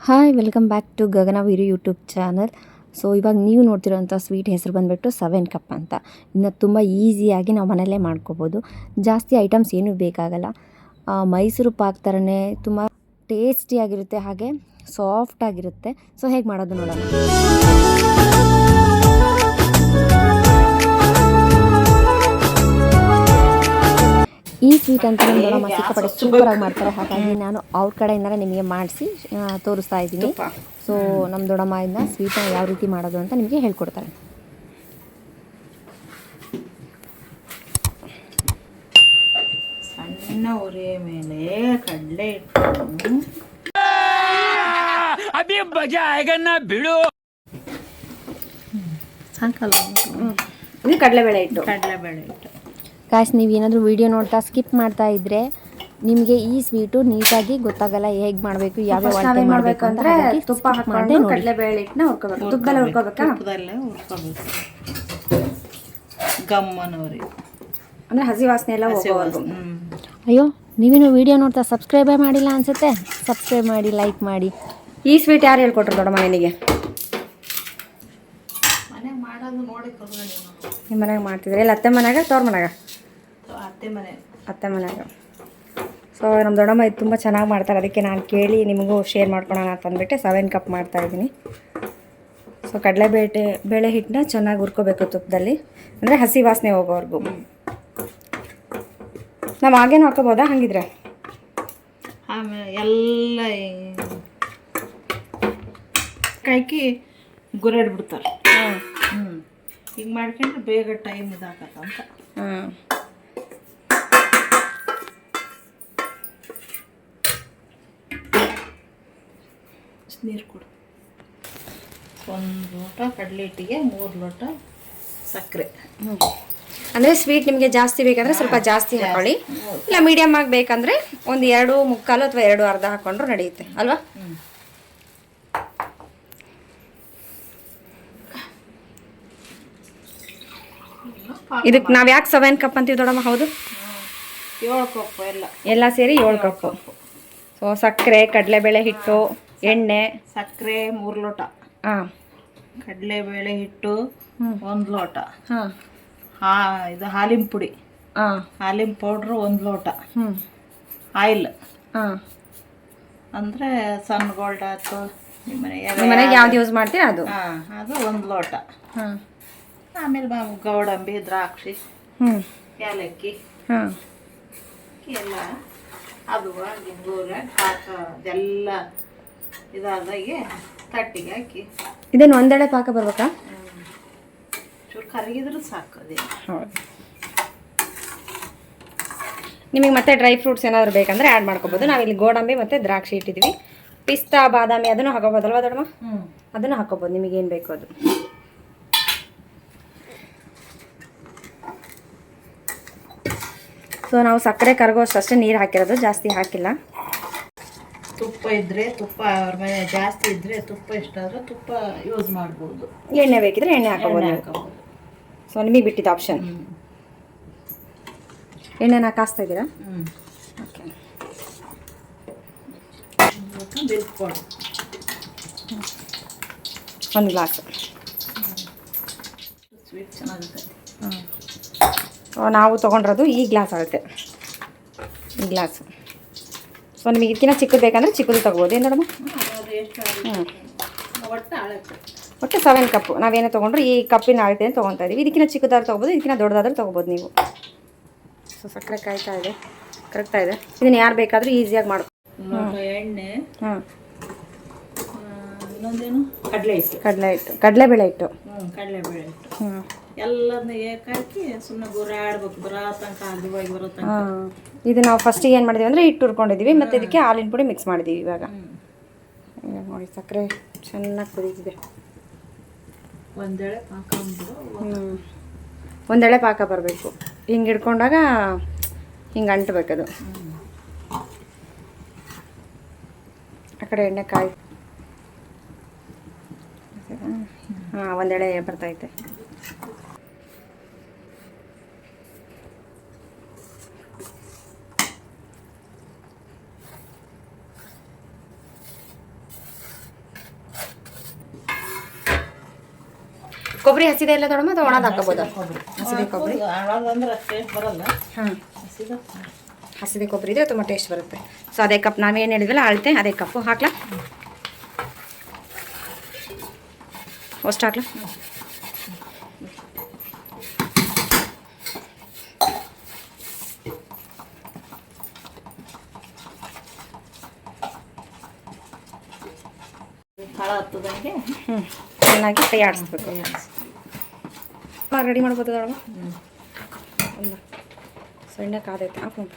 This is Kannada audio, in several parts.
Hi welcome back to Gaganaveeru YouTube channel. So ಇವಾಗ ನೀವು ನೋಡ್ತಿರೋಂಥ ಸ್ವೀಟ್ ಹೆಸರು ಬಂದುಬಿಟ್ಟು 7 ಕಪ್ ಅಂತ. ಇನ್ನು ತುಂಬ ಈಸಿಯಾಗಿ ನಾವು ಮನೆಯಲ್ಲೇ ಮಾಡ್ಕೋಬೋದು. ಜಾಸ್ತಿ ಐಟಮ್ಸ್ ಏನೂ ಬೇಕಾಗಲ್ಲ. ಮೈಸೂರು ಪಾಕ್ ಥರನೇ ತುಂಬ ಟೇಸ್ಟಿಯಾಗಿರುತ್ತೆ, ಹಾಗೆ ಸಾಫ್ಟಾಗಿರುತ್ತೆ. ಸೊ ಹೇಗೆ ಮಾಡೋದು ನೋಡೋಣ. ಈ ಸ್ವೀಟ್ ಅಂತ ನಮ್ಮ ದೊಡ್ಡಮ್ಮ ಸಿಕ್ಕಾಪಟ್ಟೆ ಸೂಪರಾಗಿ ಮಾಡ್ತಾರೆ, ಹಾಗಾಗಿ ನಾನು ಅವ್ರ ಕಡೆಯಿಂದಲೇ ನಿಮಗೆ ಮಾಡಿಸಿ ತೋರಿಸ್ತಾ ಇದ್ದೀನಿ. ಸೊ ನಮ್ಮ ದೊಡ್ಡಮ್ಮ ಇದನ್ನ ಸ್ವೀಟ್ನ ಯಾವ ರೀತಿ ಮಾಡೋದು ಅಂತ ನಿಮಗೆ ಹೇಳ್ಕೊಡ್ತಾರೆ. ಸಣ್ಣ ಉರಿಯ ಮೇಲೆ ಕಡಲೆ ಇಟ್ಟು ಬಿಡು ಸಾಯಂಕಾಲ ಇದು ಕಡಲೆಬೇಳೆ ಇಟ್ಟು ಕಾಯ್ಸ್, ನೀವು ಏನಾದರೂ ವೀಡಿಯೋ ನೋಡ್ತಾ ಸ್ಕಿಪ್ ಮಾಡ್ತಾ ಇದ್ದರೆ ನಿಮಗೆ ಈ ಸ್ವೀಟು ನೀಟಾಗಿ ಗೊತ್ತಾಗಲ್ಲ, ಹೇಗೆ ಮಾಡಬೇಕು, ಯಾವ್ಯಾವ ಅಳತೆ ಮಾಡಬೇಕು ಅಂದರೆ ತುಪ್ಪ ಹಾಕೊಂಡು ಕಡಲೆಬೇಳೆ ಹಿಟ್ಟನ್ನ ಹುರ್ಕೋಬೇಕು. ತುಪ್ಪದಲ್ಲೇ ಹುರ್ಕೋಬೇಕಾ? ತುಪ್ಪದಲ್ಲೇ ಹುರ್ಕೋಬೇಕು. ಗಮ್ಮನವ್ರಿ ಅಂದರೆ ಹಸಿ ವಾಸನೆ ಎಲ್ಲ ಹೋಗೋವರೆಗೂ. ಅಯ್ಯೋ, ನೀವೇನು ವೀಡಿಯೋ ನೋಡ್ತಾ ಸಬ್ಸ್ಕ್ರೈಬೇ ಮಾಡಿಲ್ಲ ಅನಿಸುತ್ತೆ. ಸಬ್ಸ್ಕ್ರೈಬ್ ಮಾಡಿ, ಲೈಕ್ ಮಾಡಿ. ಈ ಸ್ವೀಟ್ ಯಾರು ಹೇಳ್ಕೊಟ್ರು ದೊಡ್ಡಮ್ಮ ನಿನಗೆ? ಮನೆಗೆ ಮಾಡೋದು ನೋಡಿ ನಿಮ್ಮ ಮನೆಯಾಗ ಮಾಡ್ತಿದ್ರೆ ಇಲ್ಲ ಅತ್ತೆ ಮನೆಯಾಗ ತವ್ರ ಮನೆಯಾಗ? ಅತ್ತೆ ಮನೆಯಾಗ. ಸೊ ನಮ್ಮ ದೊಡ್ಡಮ್ಮ ಇದು ತುಂಬ ಚೆನ್ನಾಗಿ ಮಾಡ್ತಾರೆ, ಅದಕ್ಕೆ ನಾನು ಕೇಳಿ ನಿಮಗೂ ಶೇರ್ ಮಾಡ್ಕೊಳೋಣ ಅಂತ ಅಂದ್ಬಿಟ್ಟು 7 ಕಪ್ ಮಾಡ್ತಾಯಿದ್ದೀನಿ. ಸೊ ಬೇಳೆ ಹಿಟ್ಟನ್ನ ಚೆನ್ನಾಗಿ ಹುರ್ಕೋಬೇಕು ತುಪ್ಪದಲ್ಲಿ, ಅಂದರೆ ಹಸಿ ವಾಸನೆ ಹೋಗೋವರೆಗೂ. ನಾವು ಹಾಗೇನು ಹಾಕೋಬೋದಾ ಹಾಗಿದ್ರೆ? ಆಮೇಲೆ ಎಲ್ಲ ಕಾಯ್ಕಿ ಗುರಾಡ್ಬಿಡ್ತಾರೆ. ಹಿಂಗೆ ಮಾಡ್ಕೊಂಡ್ರೆ ಬೇಗ ಟೈಮ್ ಇದಾಗತ್ತಂತ. ನೀರು ಕೊಡು. 1 ಲೋಟ ಕಡಲೆ ಹಿಟ್ಟಿಗೆ 3 ಲೋಟ ಸಕ್ಕರೆ. ಅಂದರೆ ಸ್ವೀಟ್ ನಿಮಗೆ ಜಾಸ್ತಿ ಬೇಕಂದರೆ ಸ್ವಲ್ಪ ಜಾಸ್ತಿ ಹಾಕೊಳ್ಳಿ, ಇಲ್ಲ ಮೀಡಿಯಮ್ ಆಗಿ ಬೇಕಂದರೆ ಒಂದು 2 ಮುಕ್ಕಾಲು ಅಥವಾ 2 ಅರ್ಧ ಹಾಕೊಂಡ್ರು ನಡೆಯುತ್ತೆ ಅಲ್ವಾ? ಇದಕ್ಕೆ ನಾವು ಯಾಕೆ 7 ಕಪ್ ಅಂತೀವಿ ದೊಡ್ಡಮ್ಮ? ಹೌದು, 7 ಕಪ್ ಎಲ್ಲ ಸೇರಿ 7 ಕಪ್ಪು. ಸೊ ಸಕ್ಕರೆ, ಕಡಲೆಬೇಳೆ ಹಿಟ್ಟು, ಎಣ್ಣೆ, ಸಕ್ಕರೆ 3 ಲೋಟ, ಕಡಲೆಬೇಳೆ ಹಿಟ್ಟು 1 ಲೋಟ, ಇದು ಹಾಲಿನ ಪುಡಿ, ಹಾಲಿನ ಪೌಡ್ರು 1 ಲೋಟ, ಆಯಿಲ್ ಅಂದರೆ ಸನ್ ಗೋಲ್ಡ್ ಆಯ್ತು, ನಿಮ್ಮ ಮನೆಗೆ ಯಾವ್ದು ಯೂಸ್ ಮಾಡ್ತೀರಿ ಅದು, ಅದು 1 ಲೋಟ. ಆಮೇಲೆ ಗೋಡಂಬಿ, ದ್ರಾಕ್ಷಿ, ಏಲಕ್ಕಿ ಎಲ್ಲ ಅದು ಗಿಂಗೂರ ಅದೆಲ್ಲ ಇದಾದಾಗೆ ತಟ್ಟಿಗೆ ಹಾಕಿ. ಇದನ್ನು ಒಂದೆಡೆ ಪಾಕ ಬರ್ಬೇಕಾ? ಚೂರು ಕರಗಿದ್ರೆ ಸಾಕು. ಅದೇ ಹೌದು. ನಿಮಗೆ ಮತ್ತೆ ಡ್ರೈ ಫ್ರೂಟ್ಸ್ ಏನಾದರೂ ಬೇಕಂದರೆ ಆ್ಯಡ್ ಮಾಡ್ಕೋಬೋದು. ನಾವಿಲ್ಲಿ ಗೋಡಂಬಿ ಮತ್ತು ದ್ರಾಕ್ಷಿ ಇಟ್ಟಿದ್ದೀವಿ. ಪಿಸ್ತಾ, ಬಾದಾಮಿ ಅದನ್ನು ಹಾಕೋಬೋದಲ್ವ ದೊಡ್ಡಮ್ಮ? ಅದನ್ನು ಹಾಕೋಬೋದು, ನಿಮಗೇನು ಬೇಕು ಅದು. ಸೊ ನಾವು ಸಕ್ಕರೆ ಕರಗೋಷ್ಟೇ ನೀರು ಹಾಕಿರೋದು, ಜಾಸ್ತಿ ಹಾಕಿಲ್ಲ. ತುಪ್ಪ ಇದ್ದರೆ ತುಪ್ಪ, ಅವ್ರ ಮನೆ ಜಾಸ್ತಿ ಇದ್ದರೆ ತುಪ್ಪ ಇಷ್ಟಾದರೆ ತುಪ್ಪ ಯೂಸ್ ಮಾಡ್ಬೋದು. ಎಣ್ಣೆ ಬೇಕಿದ್ರೆ ಎಣ್ಣೆ ಹಾಕೋಬೋದು. ಸೊ ನಿಮಗೆ ಬಿಟ್ಟಿದ್ದು ಆಪ್ಷನ್. ಎಣ್ಣೆನ ಕಾಸ್ತಾ ಇದ್ದೀರಾ? ಓಕೆ. ಬಿಲ್ಕೊಂಡು 1 ಗ್ಲಾಸ್ ಸ್ವೀಟ್ ಚೆನ್ನಾಗುತ್ತೆ. ನಾವು ತೊಗೊಂಡಿರೋದು ಈ ಗ್ಲಾಸ್ ಆಗುತ್ತೆ, ಈ ಗ್ಲಾಸ್. ಸೊ ನಿಮಗೆ ಇದಕ್ಕಿಂತ ಚಿಕ್ಕದು ಬೇಕಂದರೆ ಚಿಕ್ಕದು ತೊಗೋಬೋದು. ಏನು ನೋಡಮ್ಮ? ಒಟ್ಟು 7 ಕಪ್ಪು ನಾವೇನೇ ತೊಗೊಂಡ್ರು ಈ ಕಪ್ಪಿನ ಅಳತೆ ತೊಗೊತಾ ಇದ್ದೀವಿ. ಇದಕ್ಕಿಂತ ಚಿಕ್ಕದಾದ್ರೂ ತೊಗೋಬೋದು, ಇದಕ್ಕಿಂತ ದೊಡ್ಡದಾದ್ರೂ ತೊಗೋಬೋದು ನೀವು. ಸೊ ಸಕ್ಕರೆ ಕಾಯ್ತಾ ಇದೆ, ಕರೆಕ್ಟಾ ಇದೆ. ಇದನ್ನು ಯಾರು ಬೇಕಾದರೂ ಈಸಿಯಾಗಿ ಮಾಡ್ಕೊ. ಎಣ್ಣೆ, ಇನ್ನೊಂದೇನು ಕಡಲೆಬೇಳೆ ಹಿಟ್ಟು, ಕಡಲೆಬೇಳೆ ಹಿಟ್ಟು ಎಲ್ಲದನ್ನ ಏಕಾಕಿ ಸುಮ್ಮನೆ ಗುರಾಡ್ಬೇಕು, ಬರೋ ತನಕ ಅದುವಾಗಿ ಬರೋ ತನಕ. ಇದು ನಾವು ಫಸ್ಟಿಗೆ ಏನು ಮಾಡಿದ್ದೀವಿ ಅಂದರೆ ಹಿಟ್ಟು ಹುರ್ಕೊಂಡಿದ್ದೀವಿ, ಮತ್ತು ಇದಕ್ಕೆ ಹಾಲಿನ ಪುಡಿ ಮಿಕ್ಸ್ ಮಾಡಿದ್ದೀವಿ. ಇವಾಗ ನೋಡಿ ಸಕ್ಕರೆ ಚೆನ್ನಾಗಿ ಕುದೀತಿದೆ. ಒಂದೆಳೆ ಪಾಕ ಬರಬೇಕು. ಹಿಂಗೆ ಹಿಡ್ಕೊಂಡಾಗ ಹಿಂಗೆ ಅಂಟಬೇಕದು. ಆ ಕಡೆ ಎಣ್ಣೆ ಕಾಯಿ, ಒಂದೆಳೆ ಬರ್ತೈತೆ. ಕೊಬ್ಬರಿ ಹಸಿದೆ ಎಲ್ಲ ದೊಡ್ಡಮ್ಮ ಅಥವಾ ಒಣದು ಹಾಕೋಬೋದಾ? ಹಸಿದೆ ಕೊಬ್ಬರಿ ಅಂದ್ರೆ ಟೇಸ್ಟ್ ಬರಲ್ಲ. ಹಾಂ, ಹಸಿದ ಹಸಿದೆ ಕೊಬ್ಬರಿ ಇದೆ ತುಂಬ ಟೇಸ್ಟ್ ಬರುತ್ತೆ. ಸೊ ಅದೇ ಕಪ್ ನಾವೇನು ಹೇಳಿದ್ವಲ್ಲ ಅಳತೆ ಅದೇ ಕಪ್ಪು ಹಾಕ್ಲಾ? ಅಷ್ಟು ಹಾಕ್ಲಾ? ಕಾಳ ಹತ್ತದಂಗೆ ಚೆನ್ನಾಗಿ ಕೈ ಆಡಿಸ್ಬೇಕು. ರೆಡಿ ಮಾಡ್ಬೋದು ದೊಡ್ಡಮ್ಮ. ಒಂದು ಸೊ ಎಣ್ಣೆ ಕಾದೈತೆ ಹಾಕೊಂಡು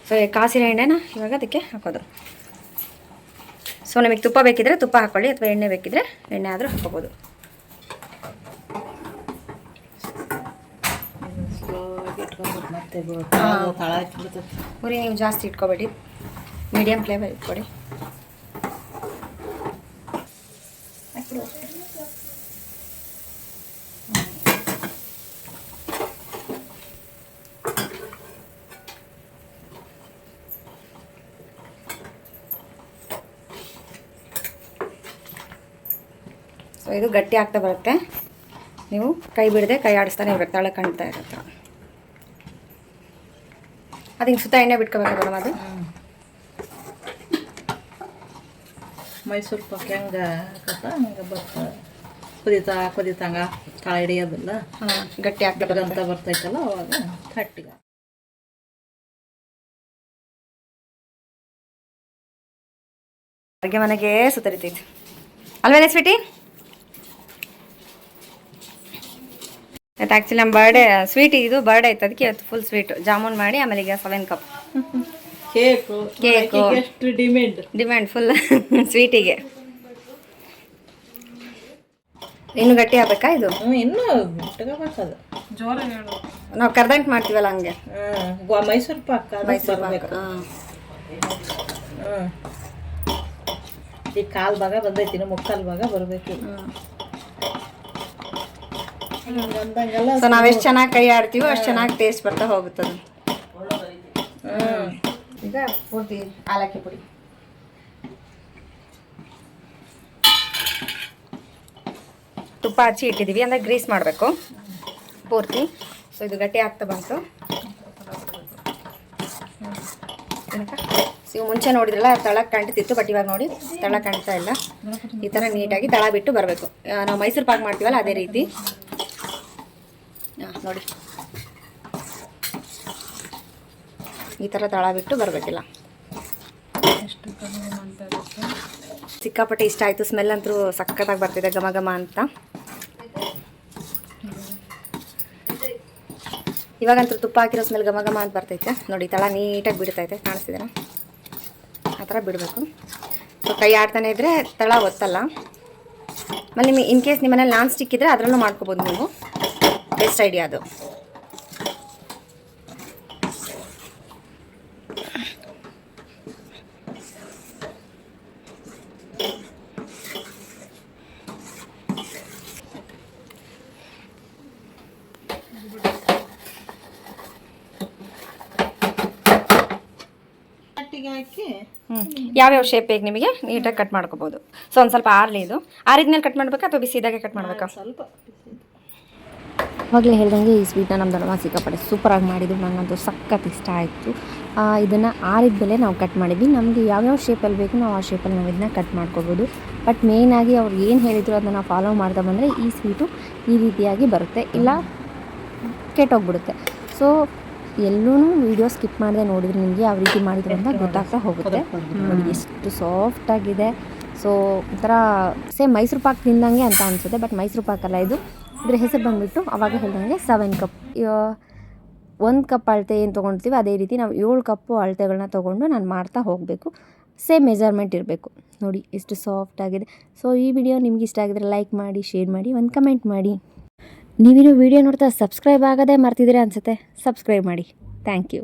ಸೊ ಕಾಸಿನ ಎಣ್ಣೆನ ಇವಾಗ ಅದಕ್ಕೆ ಹಾಕೋದು. ಸೊ ನಿಮಗೆ ತುಪ್ಪ ಬೇಕಿದ್ರೆ ತುಪ್ಪ ಹಾಕ್ಕೊಳ್ಳಿ, ಅಥವಾ ಎಣ್ಣೆ ಬೇಕಿದ್ರೆ ಎಣ್ಣೆ ಆದರೂ ಹಾಕೋಬೋದು. ಮತ್ತೆ ತಳ ಇಟ್ಬಿಡ್ತದೆ. ಉರಿ ನೀವು ಜಾಸ್ತಿ ಇಟ್ಕೊಬೇಡಿ, ಮೀಡಿಯಮ್ ಫ್ಲೇಮಲ್ಲಿ ಇಟ್ಕೊಡಿ. ಸೊ ಇದು ಗಟ್ಟಿ ಆಗ್ತಾ ಬರುತ್ತೆ, ನೀವು ಕೈ ಬಿಡದೆ ಕೈ ಆಡಿಸ್ತಾನೆ ಇರ್ಬೇಕು, ತಳ ಕಾಣ್ತಾ ಇರುತ್ತೆ. ಅದು ಹಿಂಗೆ ಸುತ್ತ ಎಣ್ಣೆ ಬಿಟ್ಕೋಬೇಕು ಮೇಡಮ್. ಅದು ಮೈಸೂರು ಪಾಕ್ ಹೆಂಗೆ ಹಂಗೆ ಬರ್ತಾ ಕುದಿತಂಗ ಕಾಳ ಹಿಡಿಯೋದಿಲ್ಲ, ಗಟ್ಟಿ ಆಗ್ತದಂತ ಬರ್ತೈತಲ್ಲ ಅವಾಗ ಕಟ್ಟಿಗೆ ಅಡುಗೆ ಮನೆಗೆ ಸುತ್ತರಿತೈತಿ ಅಲ್ವೇನೆ ಸ್ವೀಟಿ? ಆ್ಯಕ್ಚುಲಿ ನಮ್ಮ ಬರ್ಡೇ ಸ್ವೀಟ್, ಇದು ಬರ್ಡೇ ಇತ್ತು, ಅದಕ್ಕೆ ಇವತ್ತು ಫುಲ್ ಸ್ವೀಟು ಜಾಮೂನ್ ಮಾಡಿ ಆಮೇಲೆ ಈಗ 7 ಕಪ್ ಕೇಕು. ಎಷ್ಟು ಡಿಮ್ಯಾಂಡ್ ಫುಲ್ ಸ್ವೀಟಿಗೆ. ಇನ್ನು ಗಟ್ಟಿ ಆಗ್ಬೇಕಾ ಇದು? ಇನ್ನೂ ಇಟ್ಕೋಬೇಕದು ಜೋರಾಗಿ. ನಾವು ಕರ್ದಂಟು ಮಾಡ್ತೀವಲ್ಲ ಹಂಗೆ. ಮೈಸೂರು ಪಾಕ್ ಮೈಸೂರು ಪಾಕ್. ಈ ಕಾಲು ಭಾಗ ಬಂದೈತಿ, ಇನ್ನು ಮುಕ್ಕಾಲು ಭಾಗ ಬರಬೇಕು. ಸೊ ನಾವೆಷ್ಟು ಚೆನ್ನಾಗಿ ಕೈ ಆಡ್ತೀವೋ ಅಷ್ಟು ಚೆನ್ನಾಗಿ ಟೇಸ್ಟ್ ಬರ್ತಾ ಹೋಗುತ್ತದೆ. ಈಗ ಪೂರ್ತಿ ಏಲಕ್ಕಿ ಪುಡಿ, ತುಪ್ಪ ಹಚ್ಚಿ ಇಟ್ಟಿದ್ದೀವಿ, ಅಂದರೆ ಗ್ರೀಸ್ ಮಾಡಬೇಕು ಪೂರ್ತಿ. ಸೊ ಇದು ಗಟ್ಟಿ ಆಗ್ತಾ ಬಂತು. ನೀವು ಮುಂಚೆ ನೋಡಿದ್ರಲ್ಲ ತಳ ಕಾಣ್ತಿತ್ತು, ಬಟ್ ಇವಾಗ ನೋಡಿ ತಳ ಕಾಣ್ತಾ ಇಲ್ಲ. ಈ ಥರ ನೀಟಾಗಿ ತಳ ಬಿಟ್ಟು ಬರಬೇಕು. ನಾವು ಮೈಸೂರು ಪಾಕ್ ಮಾಡ್ತೀವಲ್ಲ ಅದೇ ರೀತಿ ನೋಡಿ ಈ ಥರ ತಳ ಬಿಟ್ಟು ಬರಬೇಕಿಲ್ಲ. ಸಿಕ್ಕಾಪಟ್ಟೆ ಇಷ್ಟ ಆಯಿತು, ಸ್ಮೆಲ್ ಅಂತೂ ಸಖತ್ತಾಗಿ ಬರ್ತಿದೆ, ಘಮ ಘಮ ಅಂತ. ಇವಾಗಂತೂ ತುಪ್ಪ ಹಾಕಿರೋ ಸ್ಮೆಲ್ ಘಮ ಘಮ ಅಂತ ಬರ್ತೈತೆ ನೋಡಿ. ತಳ ನೀಟಾಗಿ ಬಿಡ್ತೈತೆ, ಕಾಣಿಸ್ತಿದ್ದೇನೆ ಆ ಥರ ಬಿಡಬೇಕು. ಸೊ ಕೈ ಆಡ್ತಾನೆ ಇದ್ದರೆ ತಳ ಒತ್ತಲ್ಲ. ಆಮೇಲೆ ನಿಮಗೆ ಇನ್ ಕೇಸ್ ನಿಮ್ಮ ಮನೇಲಿ ನಾನ್ ಸ್ಟಿಕ್ ಇದ್ದರೆ ಅದರಲ್ಲೂ ಮಾಡ್ಕೋಬೋದು ನೀವು, ಬೆಸ್ಟ್ ಐಡಿಯಾ ಅದು. ಹಾಕಿ ಯಾವ್ಯಾವ ಶೇಪ್ ಬೇಕು ನಿಮಗೆ ನೀಟಾಗಿ ಕಟ್ ಮಾಡ್ಕೋಬೋದು. ಸೊ ಒಂದು ಸ್ವಲ್ಪ ಆರಲಿ, ಇದು ಆರಿದ್ಮೇಲೆ ಕಟ್ ಮಾಡಬೇಕಾ ಅಥವಾ ಬಿಸಿದಾಗೆ ಕಟ್ ಮಾಡಬೇಕಾ? ಸ್ವಲ್ಪ ಅವಾಗಲೇ ಹೇಳ್ದಂಗೆ ಈ ಸ್ವೀಟ್ನ ನಮ್ಮ ದೊಡ್ಡಮ್ಮ ಸಿಕ್ಕಾಪಟ್ಟೆ ಸೂಪರಾಗಿ ಮಾಡಿದ್ರು, ನನಗಂತೂ ಸಖತ್ ಇಷ್ಟ ಆಯಿತು. ಇದನ್ನು ಆರಿದ ಮೇಲೆ ನಾವು ಕಟ್ ಮಾಡಿದ್ವಿ. ನಮಗೆ ಯಾವ್ಯಾವ ಶೇಪಲ್ಲಿ ಬೇಕು ನಾವು ಆ ಶೇಪಲ್ಲಿ ನಾವು ಇದನ್ನ ಕಟ್ ಮಾಡ್ಕೋಬೋದು. ಬಟ್ ಮೇಯ್ನಾಗಿ ಅವ್ರು ಏನು ಹೇಳಿದ್ರು ಅದನ್ನು ನಾವು ಫಾಲೋ ಮಾಡ್ತಾ ಬಂದರೆ ಈ ಸ್ವೀಟು ಈ ರೀತಿಯಾಗಿ ಬರುತ್ತೆ, ಇಲ್ಲ ಕೆಟ್ಟೋಗ್ಬಿಡುತ್ತೆ. ಸೊ ಎಲ್ಲೂ ವೀಡಿಯೋ ಸ್ಕಿಪ್ ಮಾಡದೆ ನೋಡಿದ್ರೆ ನಿಮಗೆ ಯಾವ ರೀತಿ ಮಾಡಿದ್ರು ಅಂತ ಗೊತ್ತಾಗ್ತಾ ಹೋಗುತ್ತೆ. ನೋಡಿ ಎಷ್ಟು ಸಾಫ್ಟಾಗಿದೆ. ಸೊ ಒಂಥರ ಸೇಮ್ ಮೈಸೂರು ಪಾಕ್ ತಿಂದಂಗೆ ಅಂತ ಅನಿಸುತ್ತೆ, ಬಟ್ ಮೈಸೂರು ಪಾಕಲ್ಲ ಇದು. ಇದ್ರ ಹೆಸರು ಬಂದುಬಿಟ್ಟು ಅವಾಗ ಹೇಳ್ದಂಗೆ 7 ಕಪ್. 1 ಕಪ್ ಅಳತೆ ಏನು ತೊಗೊಳ್ತೀವಿ ಅದೇ ರೀತಿ ನಾವು 7 ಕಪ್ಪು ಅಳತೆಗಳನ್ನ ತೊಗೊಂಡು ನಾನು ಮಾಡ್ತಾ ಹೋಗಬೇಕು. ಸೇಮ್ ಮೆಜರ್ಮೆಂಟ್ ಇರಬೇಕು. ನೋಡಿ ಎಷ್ಟು ಸಾಫ್ಟಾಗಿದೆ. ಸೊ ಈ ವಿಡಿಯೋ ನಿಮ್ಗೆ ಇಷ್ಟ ಆಗಿದ್ರೆ ಲೈಕ್ ಮಾಡಿ, ಶೇರ್ ಮಾಡಿ, ಒಂದು ಕಮೆಂಟ್ ಮಾಡಿ. ನೀವಿನ್ನು ವಿಡಿಯೋ ನೋಡ್ತಾ ಸಬ್ಸ್ಕ್ರೈಬ್ ಆಗೋದೇ ಮರ್ತಿದ್ದೀರಾ ಅನಿಸುತ್ತೆ, ಸಬ್ಸ್ಕ್ರೈಬ್ ಮಾಡಿ. Thank you.